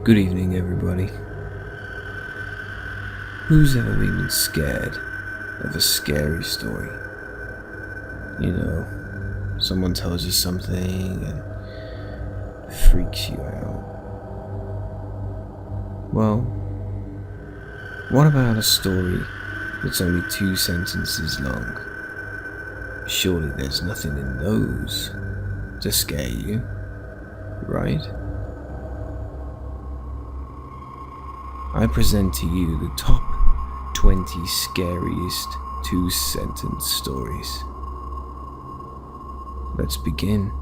Good evening, everybody. Who's ever been scared of a scary story? You know, someone tells you something and freaks you out. Well, what about a story that's only 2 sentences long? Surely there's nothing in those to scare you, right? I present to you the top 20 scariest 2-sentence stories. Let's begin.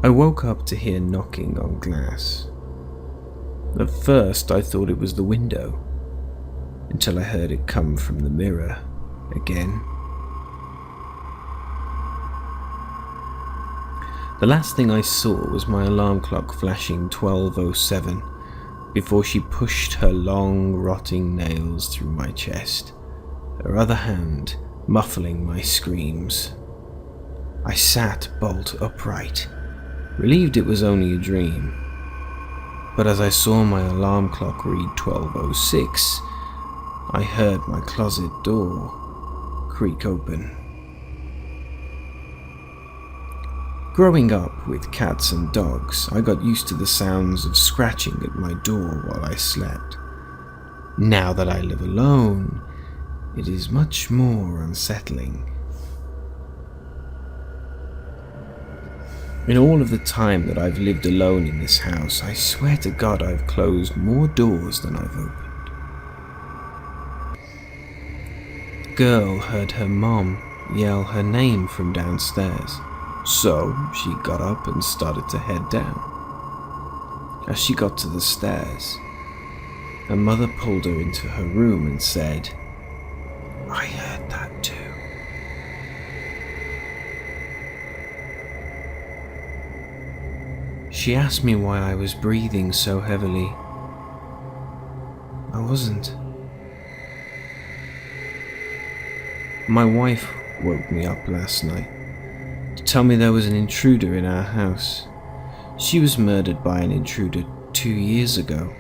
I woke up to hear knocking on glass. At first I thought it was the window, until I heard it come from the mirror again. The last thing I saw was my alarm clock flashing 12:07 before she pushed her long, rotting nails through my chest, her other hand muffling my screams. I sat bolt upright, relieved it was only a dream. But as I saw my alarm clock read 12:06, I heard my closet door creak open. Growing up with cats and dogs, I got used to the sounds of scratching at my door while I slept. Now that I live alone, it is much more unsettling. In all of the time that I've lived alone in this house, I swear to God I've closed more doors than I've opened. The girl heard her mom yell her name from downstairs. So she got up and started to head down. As she got to the stairs, her mother pulled her into her room and said, "I heard that too." She asked me why I was breathing so heavily. I wasn't. My wife woke me up last night to tell me there was an intruder in our house. She was murdered by an intruder 2 years ago.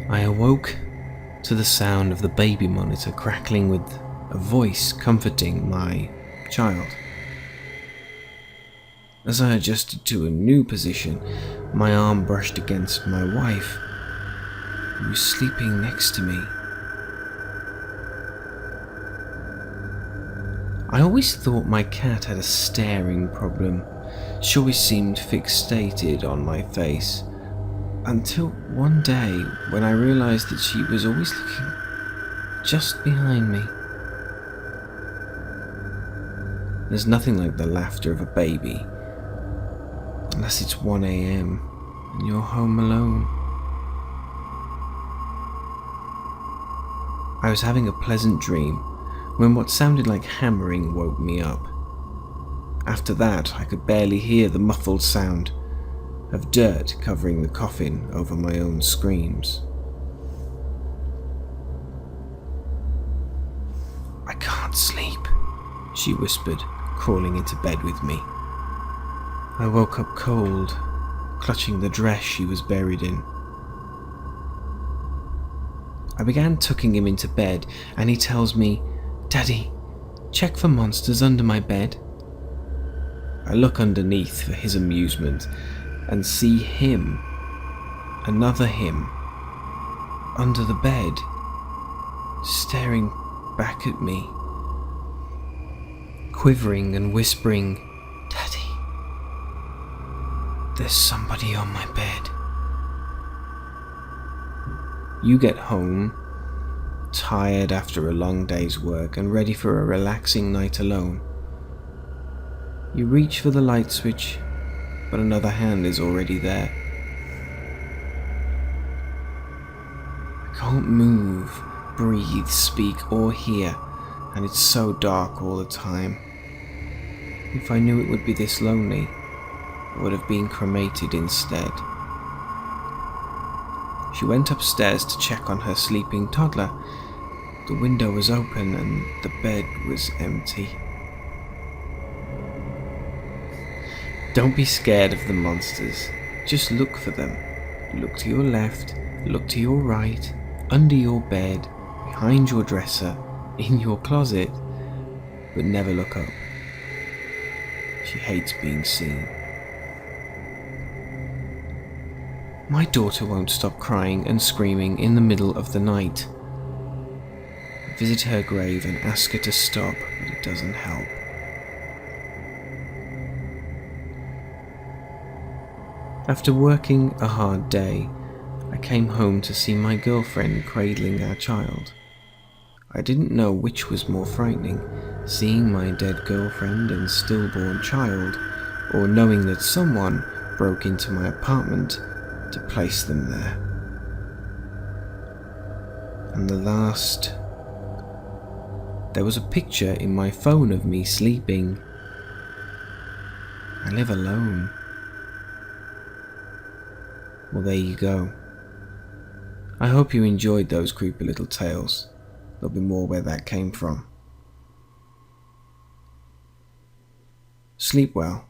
I awoke to the sound of the baby monitor crackling with a voice comforting my child. As I adjusted to a new position, my arm brushed against my wife, who was sleeping next to me. I always thought my cat had a staring problem. She always seemed fixated on my face, until one day when I realized that she was always looking just behind me. There's nothing like the laughter of a baby, unless it's 1 a.m. and you're home alone. I was having a pleasant dream when what sounded like hammering woke me up. After that, I could barely hear the muffled sound of dirt covering the coffin over my own screams. "I can't sleep," she whispered, crawling into bed with me. I woke up cold, clutching the dress she was buried in. I began tucking him into bed, and he tells me, "Daddy, check for monsters under my bed." I look underneath for his amusement and see him, another him, under the bed, staring back at me, quivering and whispering, "Daddy, there's somebody on my bed." You get home, tired after a long day's work and ready for a relaxing night alone. You reach for the light switch, but another hand is already there. I can't move, breathe, speak, or hear, and it's so dark all the time. If I knew it would be this lonely, I would have been cremated instead. She went upstairs to check on her sleeping toddler. The window was open and the bed was empty. Don't be scared of the monsters. Just look for them. Look to your left, look to your right, under your bed, behind your dresser, in your closet, but never look up. She hates being seen. My daughter won't stop crying and screaming in the middle of the night. I visit her grave and ask her to stop, but it doesn't help. After working a hard day, I came home to see my girlfriend cradling our child. I didn't know which was more frightening, seeing my dead girlfriend and stillborn child, or knowing that someone broke into my apartment to place them there. And the last... There was a picture in my phone of me sleeping. I live alone. Well, there you go. I hope you enjoyed those creepy little tales. There'll be more where that came from. Sleep well.